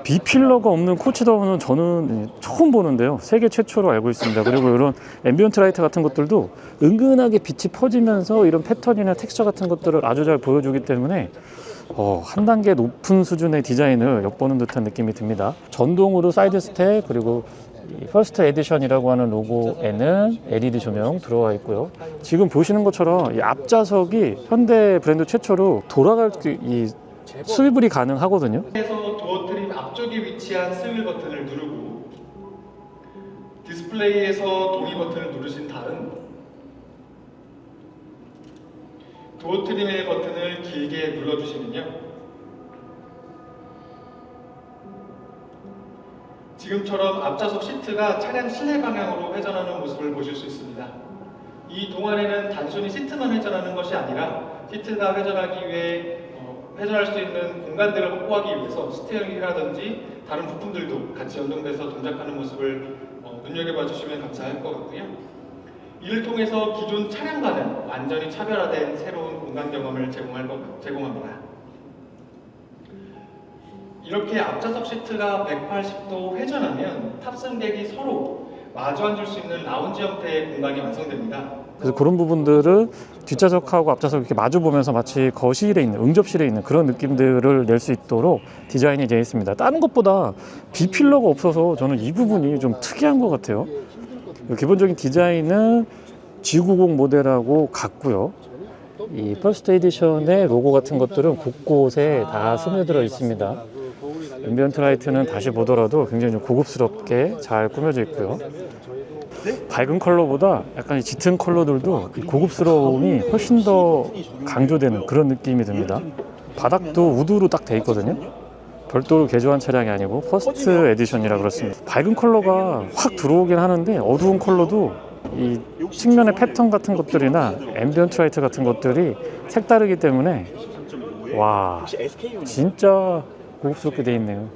B필러가 없는 코치다운은 저는 처음 보는데요. 세계 최초로 알고 있습니다. 그리고 이런 앰비언트 라이트 같은 것들도 은근하게 빛이 퍼지면서 이런 패턴이나 텍스처 같은 것들을 아주 잘 보여주기 때문에 한 단계 높은 수준의 디자인을 엿보는 듯한 느낌이 듭니다. 전동으로 사이드 스텝, 그리고 퍼스트 에디션이라고 하는 로고에는 LED 조명 들어와 있고요. 지금 보시는 것처럼 이 앞좌석이 현대 브랜드 최초로 돌아갈 이 스위블이 가능하거든요. 그래서 도어 트림 앞쪽에 위치한 스위블 버튼을 누르고 디스플레이에서 동의 버튼을 누르신 다음 도어 트림의 버튼을 길게 눌러주시면요, 지금처럼 앞좌석 시트가 차량 실내 방향으로 회전하는 모습을 보실 수 있습니다. 이 동안에는 단순히 시트만 회전하는 것이 아니라 시트가 회전하기 위해 회전할 수 있는 공간들을 확보하기 위해서 스티어링이라든지 다른 부품들도 같이 연동돼서 동작하는 모습을 눈여겨봐 주시면 감사할 것 같고요. 이를 통해서 기존 차량과는 완전히 차별화된 새로운 공간 경험을 제공합니다. 이렇게 앞좌석 시트가 180도 회전하면 탑승객이 서로 마주 앉을 수 있는 라운지 형태의 공간이 완성됩니다. 그래서 그런 부분들을 뒷좌석하고 앞좌석 이렇게 마주 보면서 마치 거실에 있는, 응접실에 있는 그런 느낌들을 낼 수 있도록 디자인이 되어 있습니다. 다른 것보다 B필러가 없어서 저는 이 부분이 좀 특이한 것 같아요. 기본적인 디자인은 G90 모델하고 같고요. 이 퍼스트 에디션의 로고 같은 것들은 곳곳에 다 스며들어 있습니다. 앰비언트 라이트는 다시 보더라도 굉장히 좀 고급스럽게 잘 꾸며져 있고요. 밝은 컬러보다 약간 짙은 컬러들도 이 고급스러움이 훨씬 더 강조되는 그런 느낌이 듭니다. 바닥도 우드로 딱 돼 있거든요. 별도로 개조한 차량이 아니고 퍼스트 에디션이라 그렇습니다. 밝은 컬러가 확 들어오긴 하는데 어두운 컬러도 이 측면의 패턴 같은 것들이나 앰비언트 라이트 같은 것들이 색다르기 때문에 와, 진짜 고급스럽게 돼 있네요.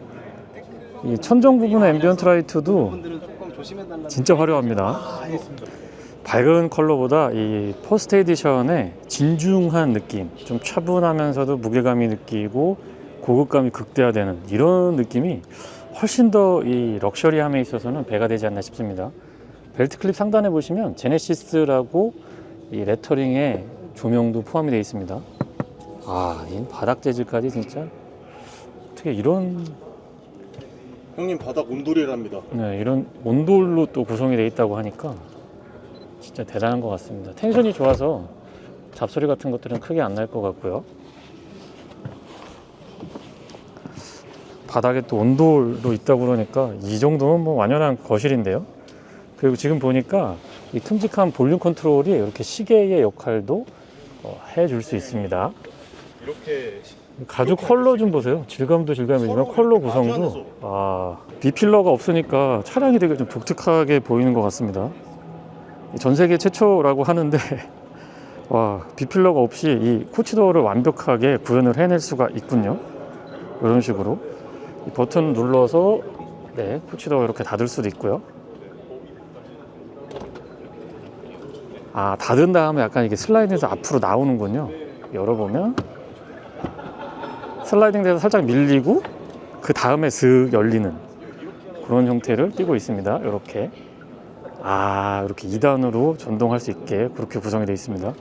이 천정 부분의 앰비언트 라이트도 진짜 화려합니다. 밝은 컬러보다 이 퍼스트 에디션의 진중한 느낌, 좀 차분하면서도 무게감이 느끼고 고급감이 극대화되는 이런 느낌이 훨씬 더 이 럭셔리함에 있어서는 배가 되지 않나 싶습니다. 벨트 클립 상단에 보시면 제네시스라고 이 레터링의 조명도 포함이 되어 있습니다. 이 바닥 재질까지 진짜 어떻게 이런, 형님 바닥 온돌이랍니다. 네, 이런 온돌로 또 구성이 되어 있다고 하니까 진짜 대단한 것 같습니다. 텐션이 좋아서 잡소리 같은 것들은 크게 안 날 것 같고요. 바닥에 또 온돌로 있다고 그러니까 이 정도면 뭐 완연한 거실인데요. 그리고 지금 보니까 이 큼직한 볼륨 컨트롤이 이렇게 시계의 역할도 해줄 수 있습니다. 이렇게 가죽 컬러 좀 보세요. 질감도 질감이지만 컬러 구성도 B필러가 없으니까 차량이 되게 좀 독특하게 보이는 것 같습니다. 전 세계 최초라고 하는데 와, B필러가 없이 이 코치도어를 완벽하게 구현을 해낼 수가 있군요. 이런 식으로 이 버튼 눌러서 코치도어 이렇게 닫을 수도 있고요. 닫은 다음에 약간 이게 슬라이딩해서 앞으로 나오는군요. 열어보면 슬라이딩 돼서 살짝 밀리고 그 다음에 슥 열리는 그런 형태를 띠고 있습니다. 이렇게 이렇게 2단으로 전동할 수 있게 그렇게 구성이 되어 있습니다.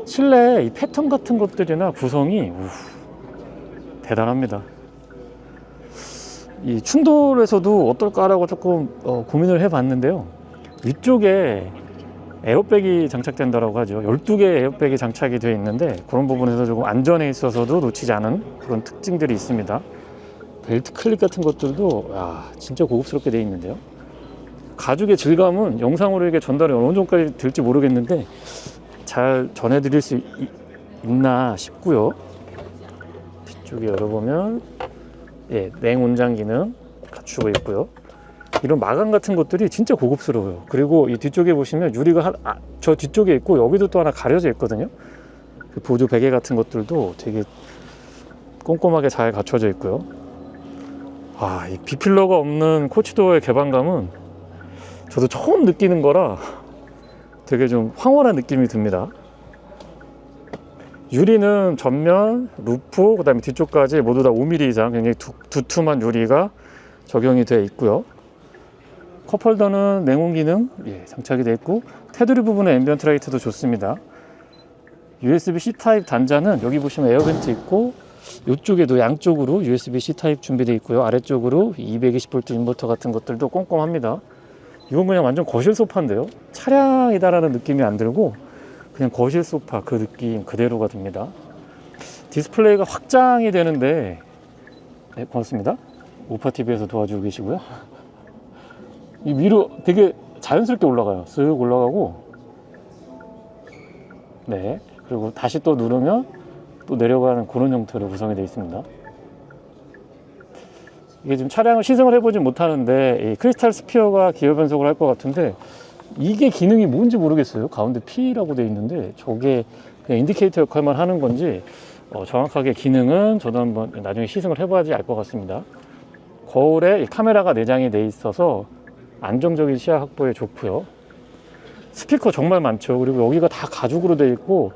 실내 이 패턴 같은 것들이나 구성이 대단합니다. 이 충돌에서도 어떨까라고 조금 고민을 해봤는데요. 위쪽에 에어백이 장착된다고 하죠. 12개의 에어백이 장착이 되어 있는데 그런 부분에서 조금 안전에 있어서도 놓치지 않은 그런 특징들이 있습니다. 벨트 클립 같은 것들도 진짜 고급스럽게 되어 있는데요. 가죽의 질감은 영상으로 이게 전달이 어느 정도까지 될지 모르겠는데 잘 전해드릴 수 있나 싶고요. 뒤쪽에 열어보면 냉온장 기능 갖추고 있고요. 이런 마감 같은 것들이 진짜 고급스러워요. 그리고 이 뒤쪽에 보시면 유리가 저 뒤쪽에 있고 여기도 또 하나 가려져 있거든요. 그 보조 베개 같은 것들도 되게 꼼꼼하게 잘 갖춰져 있고요. 이 B필러가 없는 코치도어의 개방감은 저도 처음 느끼는 거라 되게 좀 황홀한 느낌이 듭니다. 유리는 전면, 루프, 그 다음에 뒤쪽까지 모두 다 5mm 이상 굉장히 두툼한 유리가 적용이 되어 있고요. 컵홀더는 냉온 기능 장착이 되어 있고, 테두리 부분에 앰비언트 라이트도 좋습니다. USB-C 타입 단자는 여기 보시면 에어벤트 있고, 이쪽에도 양쪽으로 USB-C 타입 준비되어 있고요. 아래쪽으로 220V 인버터 같은 것들도 꼼꼼합니다. 이건 그냥 완전 거실 소파인데요. 차량이다라는 느낌이 안 들고 그냥 거실 소파 그 느낌 그대로가 듭니다. 디스플레이가 확장이 되는데, 네, 고맙습니다. 우파TV에서 도와주고 계시고요. 이 위로 되게 자연스럽게 올라가요. 쓱 올라가고, 네, 그리고 다시 또 누르면 또 내려가는 그런 형태로 구성이 되어 있습니다. 이게 지금 차량을 시승을 해보진 못하는데, 이 크리스탈 스피어가 기어 변속을 할 것 같은데, 이게 기능이 뭔지 모르겠어요. 가운데 P라고 되어 있는데 저게 그냥 인디케이터 역할만 하는 건지, 정확하게 기능은 저도 한번 나중에 시승을 해봐야지 알 것 같습니다. 거울에 카메라가 내장이 돼 있어서 안정적인 시야 확보에 좋고요. 스피커 정말 많죠. 그리고 여기가 다 가죽으로 되어 있고,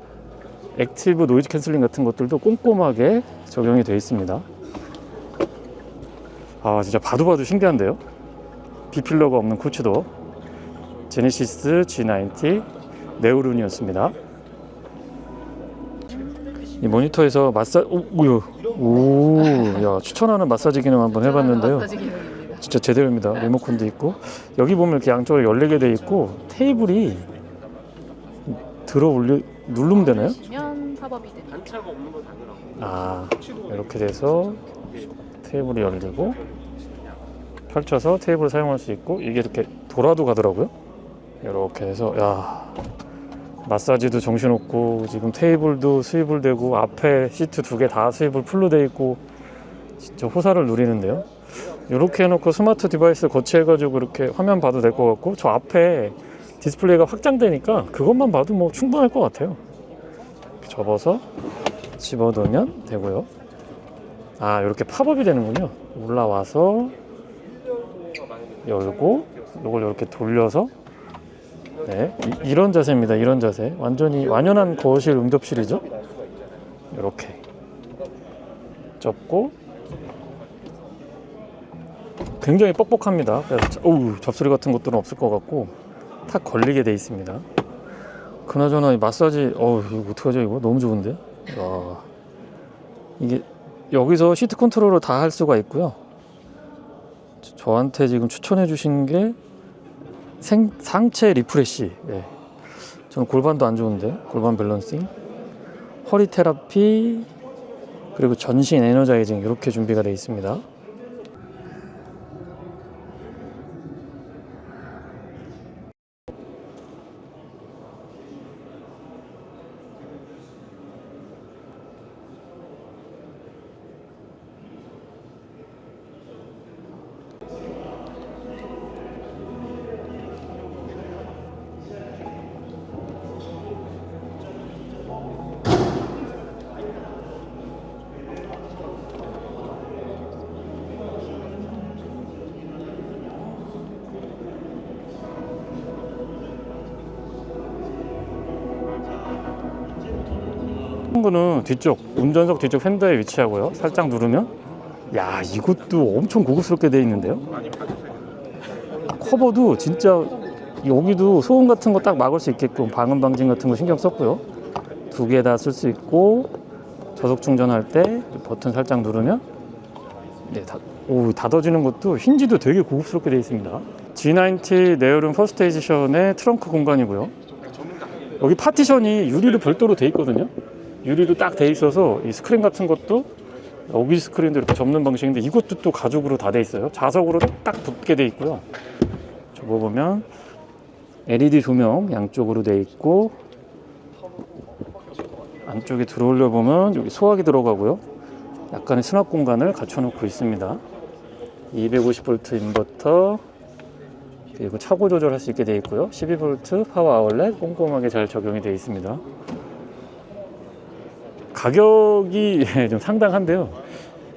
액티브 노이즈 캔슬링 같은 것들도 꼼꼼하게 적용이 되어 있습니다. 아, 진짜 봐도 신기한데요. B필러가 없는 코치도 제네시스 G90 네오룬이었습니다. 이 모니터에서 야, 추천하는 마사지 기능 한번 해봤는데요. 마사지 기능입니다. 진짜 제대로입니다. 리모컨도 있고, 여기 보면 이렇게 양쪽으로 열리게 돼 있고, 테이블이 누르면 되나요? 면 팝업이 됩니다. 아, 이렇게 돼서 테이블이 열리고 펼쳐서 테이블을 사용할 수 있고, 이게 이렇게 돌아도 가더라고요. 이렇게 해서, 야, 마사지도 정신없고, 지금 테이블도 스위블 되고, 앞에 시트 2개 다 스위블 풀로 돼 있고, 진짜 호사를 누리는데요. 이렇게 해놓고 스마트 디바이스 거치해가지고 이렇게 화면 봐도 될 것 같고, 저 앞에 디스플레이가 확장되니까 그것만 봐도 뭐 충분할 것 같아요. 이렇게 접어서 집어넣으면 되고요. 아, 이렇게 팝업이 되는군요. 올라와서 열고, 이걸 이렇게 돌려서, 네, 이런 자세입니다. 이런 자세. 완전히 완연한 거실 응접실이죠. 이렇게 접고, 굉장히 뻑뻑합니다. 그래서 잡소리 같은 것들은 없을 것 같고, 탁 걸리게 돼 있습니다. 그나저나 이 마사지, 이거 어떡하죠? 이거 너무 좋은데. 와, 이게 여기서 시트 컨트롤을 다 할 수가 있고요. 저한테 지금 추천해 주신 게 상체 리프레시. 네. 저는 골반도 안 좋은데, 골반 밸런싱, 허리 테라피, 그리고 전신 에너자이징, 이렇게 준비가 되어 있습니다. 거는 뒤쪽, 운전석 뒤쪽 핸들에 위치하고요. 살짝 누르면, 야, 이것도 엄청 고급스럽게 되어 있는데요. 커버도 진짜, 여기도 소음 같은 거 딱 막을 수 있게끔 방음 방진 같은 거 신경 썼고요. 2개 다 쓸 수 있고, 저속 충전할 때 버튼 살짝 누르면, 네, 닫아지는 것도 힌지도 되게 고급스럽게 되어 있습니다. G90 네오룬 퍼스트 에디션의 트렁크 공간이고요. 여기 파티션이 유리로 별도로 되어 있거든요. 유리로 딱 돼 있어서 이 스크린 같은 것도 오비 스크린도 이렇게 접는 방식인데, 이것도 또 가죽으로 다 돼 있어요. 자석으로 딱 붙게 돼 있고요. 저거 보면 LED 조명 양쪽으로 돼 있고, 안쪽에 들어올려 보면 여기 소화기 들어가고요. 약간의 수납 공간을 갖춰 놓고 있습니다. 250V 인버터, 그리고 차고 조절할 수 있게 되어 있고요. 12V 파워 아울렛 꼼꼼하게 잘 적용이 되어 있습니다. 가격이 좀 상당한데요.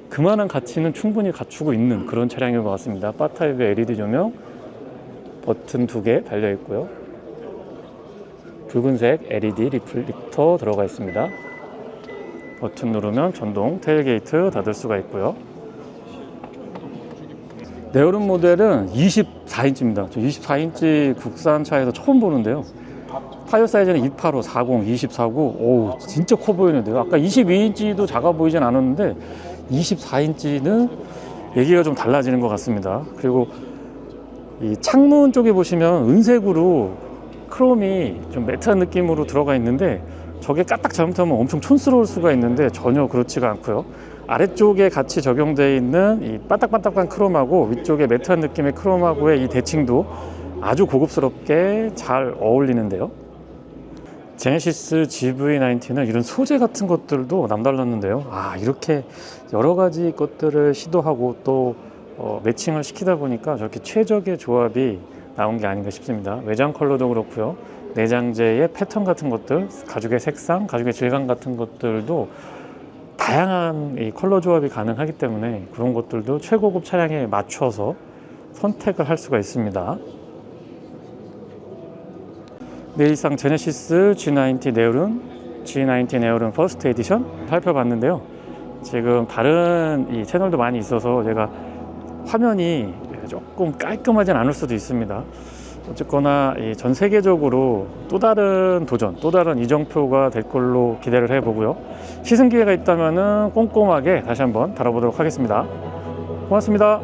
그만한 가치는 충분히 갖추고 있는 그런 차량인 것 같습니다. 바 타입의 LED 조명, 버튼 2개 달려 있고요. 붉은색 LED 리플렉터 들어가 있습니다. 버튼 누르면 전동 테일게이트 닫을 수가 있고요. 네오름 모델은 24인치입니다. 저 24인치 국산차에서 처음 보는데요. 타이어 사이즈는 285, 40, 20, 49. 오, 진짜 커 보이는데요. 아까 22인치도 작아 보이진 않았는데 24인치는 얘기가 좀 달라지는 것 같습니다. 그리고 이 창문 쪽에 보시면 은색으로 크롬이 좀 매트한 느낌으로 들어가 있는데 저게 까딱 잘못하면 엄청 촌스러울 수가 있는데 전혀 그렇지가 않고요. 아래쪽에 같이 적용되어 있는 이 반딱반딱한 크롬하고 위쪽에 매트한 느낌의 크롬하고의 이 대칭도 아주 고급스럽게 잘 어울리는데요. 제네시스 GV90는 이런 소재 같은 것들도 남달랐는데요. 이렇게 여러 가지 것들을 시도하고 또 매칭을 시키다 보니까 저렇게 최적의 조합이 나온 게 아닌가 싶습니다. 외장 컬러도 그렇고요. 내장재의 패턴 같은 것들, 가죽의 색상, 가죽의 질감 같은 것들도 다양한 이 컬러 조합이 가능하기 때문에 그런 것들도 최고급 차량에 맞춰서 선택을 할 수가 있습니다. 네, 이상 제네시스 G90 네오름, G90 네오름 퍼스트 에디션 살펴봤는데요. 지금 다른 이 채널도 많이 있어서 제가 화면이 조금 깔끔하진 않을 수도 있습니다. 어쨌거나 전 세계적으로 또 다른 도전, 또 다른 이정표가 될 걸로 기대를 해보고요. 시승 기회가 있다면 꼼꼼하게 다시 한번 다뤄보도록 하겠습니다. 고맙습니다.